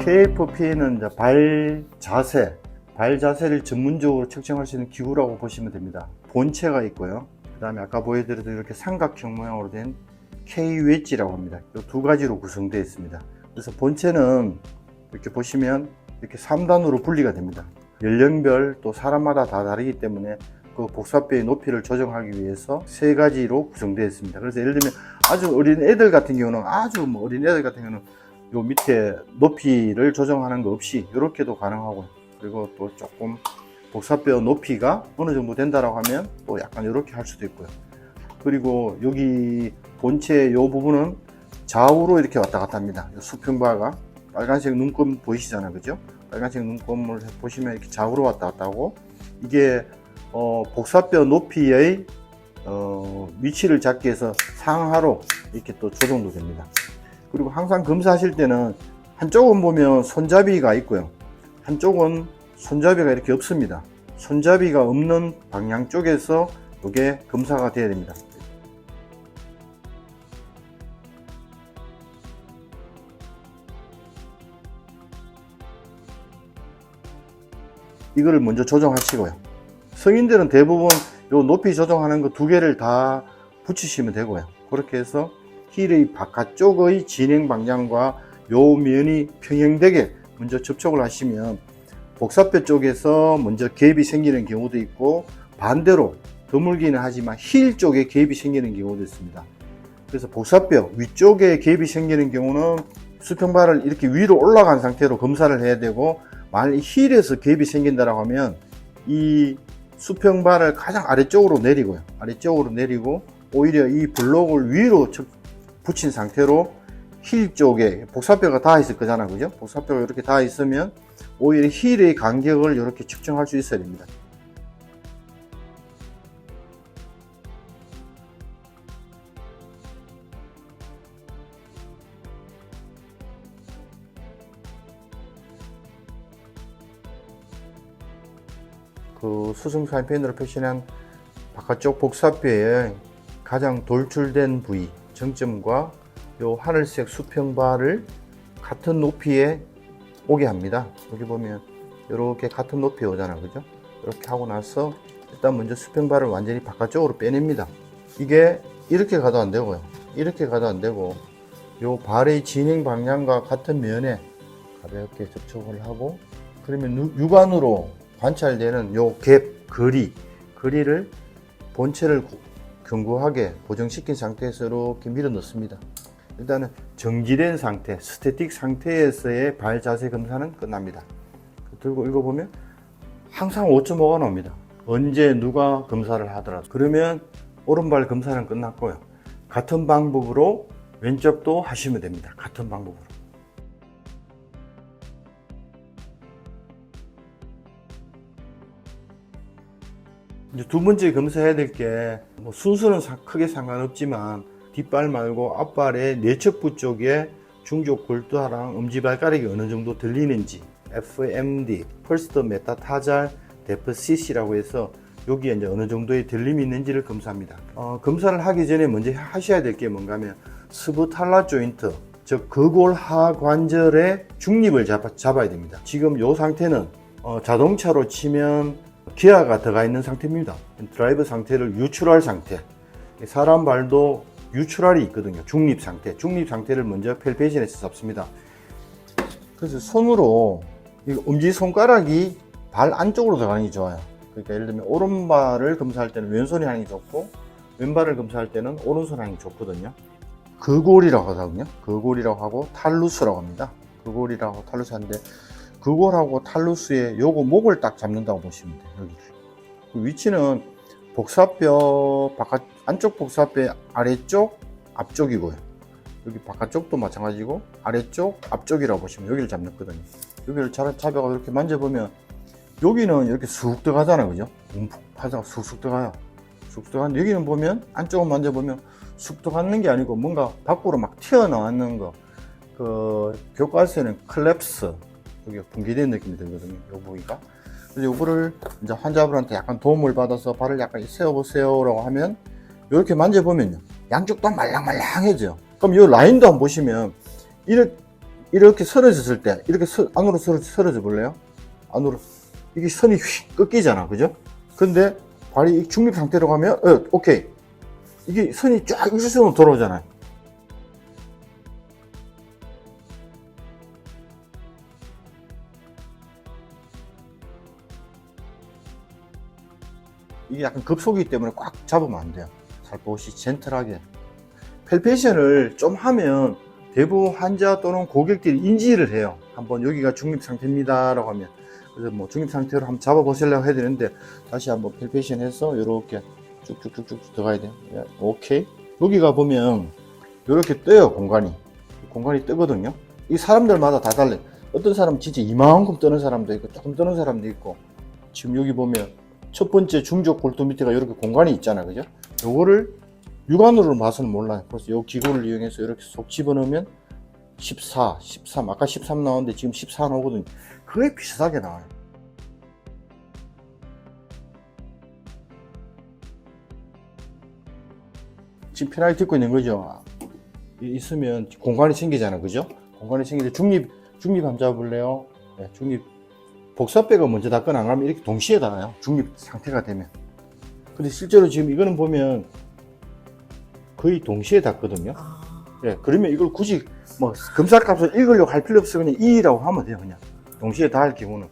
KFP는 이제 발 자세를 전문적으로 측정할 수 있는 기구라고 보시면 됩니다. 본체가 있고요. 그 다음에 아까 보여드렸던 이렇게 삼각형 모양으로 된 K 웨지라고 합니다. 이 두 가지로 구성되어 있습니다. 그래서 본체는 이렇게 보시면 이렇게 3단으로 분리가 됩니다. 연령별 또 사람마다 다 다르기 때문에 그 복사뼈의 높이를 조정하기 위해서 세 가지로 구성되어 있습니다. 그래서 예를 들면 아주 어린 애들 같은 경우는 어린 애들 같은 경우는 요 밑에 높이를 조정하는 거 없이 이렇게도 가능하고요. 그리고 또 조금 복사뼈 높이가 어느 정도 된다라고 하면 또 약간 이렇게 할 수도 있고요. 그리고 여기 본체 요 부분은 좌우로 이렇게 왔다 갔다 합니다. 요 수평바가 빨간색 눈금 보이시잖아요, 그죠? 빨간색 눈금을 보시면 이렇게 좌우로 왔다 갔다 하고, 이게 복사뼈 높이의 위치를 잡기 위해서 상하로 이렇게 또 조정도 됩니다. 그리고 항상 검사하실 때는 한쪽은 보면 손잡이가 있고요, 한쪽은 손잡이가 이렇게 없습니다. 손잡이가 없는 방향 쪽에서 이게 검사가 돼야 됩니다. 이거를 먼저 조정하시고요. 성인들은 대부분 요 높이 조정하는 거 두 개를 다 붙이시면 되고요. 그렇게 해서 힐의 바깥쪽의 진행 방향과 요 면이 평행되게 먼저 접촉을 하시면 복사뼈 쪽에서 먼저 갭이 생기는 경우도 있고, 반대로 드물기는 하지만 힐 쪽에 갭이 생기는 경우도 있습니다. 그래서 복사뼈 위쪽에 갭이 생기는 경우는 수평발을 이렇게 위로 올라간 상태로 검사를 해야 되고, 만약 힐에서 갭이 생긴다라고 하면 이 수평발을 가장 아래쪽으로 내리고요. 아래쪽으로 내리고 오히려 이 블록을 위로 붙인 상태로 힐 쪽에 복사뼈가 닿아 있을 거잖아요, 그죠? 복사뼈가 이렇게 닿아 있으면 오히려 힐의 간격을 이렇게 측정할 수 있어야 됩니다. 그 수승 사인펜으로 표시한 바깥쪽 복사뼈의 가장 돌출된 부위 정점과 요 하늘색 수평발을 같은 높이에 오게 합니다. 여기 보면 이렇게 같은 높이에 오잖아요, 그죠? 이렇게 하고 나서 일단 먼저 수평발을 완전히 바깥쪽으로 빼냅니다. 이게 이렇게 가도 안 되고요, 이렇게 가도 안 되고, 요 발의 진행 방향과 같은 면에 가볍게 접촉을 하고, 그러면 육안으로 관찰되는 요 갭, 거리를 본체를 견고하게 고정시킨 상태에서 이렇게 밀어 넣습니다. 일단은 정지된 상태, 스태틱 상태에서의 발 자세 검사는 끝납니다. 들고 읽어보면 항상 5.5가 나옵니다. 언제 누가 검사를 하더라도. 그러면 오른발 검사는 끝났고요. 같은 방법으로 왼쪽도 하시면 됩니다. 같은 방법으로. 이제 두 번째 검사해야 될 게, 뭐 순서는 크게 상관없지만 뒷발 말고 앞발의 내척부 쪽에 중족 골두하랑 엄지발가락이 어느 정도 들리는지, FMD, 퍼스트 메타타잘 데프 CC라고 해서 여기에 이제 어느 정도의 들림이 있는지를 검사합니다. 검사를 하기 전에 먼저 하셔야 될 게 뭔가 하면 스부탈라 조인트, 즉 거골 하관절의 중립을 잡아야 됩니다. 지금 이 상태는 자동차로 치면 기아가 들어가 있는 상태입니다. 드라이브 상태를 유출할 상태. 사람 발도 유출할이 있거든요. 중립 상태를 먼저 펠페이션에서 잡습니다. 그래서 손으로 엄지손가락이 발 안쪽으로 들어가는 게 좋아요. 그러니까 예를 들면 오른발을 검사할 때는 왼손이 하는 게 좋고, 왼발을 검사할 때는 오른손 하는 게 좋거든요. 거골이라고 하거든요. 거골이라고 하고 탈루스라고 합니다. 거골이라고 탈루스 하는데, 그골하고 탈루스의 요거 목을 딱 잡는다고 보시면 돼요. 여기를. 그 위치는 복사뼈 안쪽 복사뼈 아래쪽 앞쪽이고요. 여기 바깥쪽도 마찬가지고 아래쪽 앞쪽이라고 보시면 여기를 잡는거든요. 여기를 잡아가 이렇게 만져보면 여기는 이렇게 쑥 들어가잖아요, 그죠? 움푹 하다가 쑥쑥 들어가요. 쑥 들어가는데 여기는 보면 안쪽을 만져보면 쑥 들어가는 게 아니고 뭔가 밖으로 막 튀어나왔는 거. 그 교과서에는 클랩스, 여기가 붕괴된 느낌이 들거든요, 요 부위가. 그래서 요거를 이제 환자분한테 약간 도움을 받아서 발을 약간 세워보세요 라고 하면, 이렇게 만져보면요, 양쪽 다 말랑말랑해져요. 그럼 요 라인도 한번 보시면, 이렇게 설어졌을 때, 이렇게 안으로 설어져 볼래요? 안으로. 이게 선이 휙 꺾이잖아. 그죠? 근데 발이 중립 상태로 가면, 오케이. 이게 선이 쫙 일직선으로 돌아오잖아요. 이게 약간 급속이기 때문에 꽉 잡으면 안 돼요. 살포시 젠틀하게. 펠페이션을 좀 하면 대부분 환자 또는 고객들이 인지를 해요. 한번 여기가 중립 상태입니다 라고 하면. 그래서 뭐 중립 상태로 한번 잡아 보시려고 해야 되는데, 다시 한번 펠페이션 해서 이렇게 쭉쭉쭉쭉 들어가야 돼요. 오케이. 여기가 보면 이렇게 떠요. 공간이 뜨거든요. 이 사람들마다 다 달라요. 어떤 사람은 진짜 이만큼 뜨는 사람도 있고 조금 뜨는 사람도 있고. 지금 여기 보면 첫 번째 중족 골두 밑에가 이렇게 공간이 있잖아. 그죠? 요거를 육안으로 봐서는 몰라요. 그래서 요 기구를 이용해서 이렇게 속 집어넣으면 14, 13, 아까 13 나왔는데 지금 14 나오거든요. 그게 비슷하게 나와요. 지금 편하게 듣고 있는 거죠. 있으면 공간이 생기잖아. 그죠? 공간이 생기는데 중립 한번 잡아볼래요? 네, 중립. 복사뼈가 먼저 닿거나 안 하면 이렇게 동시에 닿아요. 중립 상태가 되면. 근데 실제로 지금 이거는 보면 거의 동시에 닿거든요. 예, 그러면 이걸 굳이 뭐 검사값을 읽으려고 할 필요 없어. 그냥 2라고 하면 돼요. 그냥 동시에 닿을 경우는.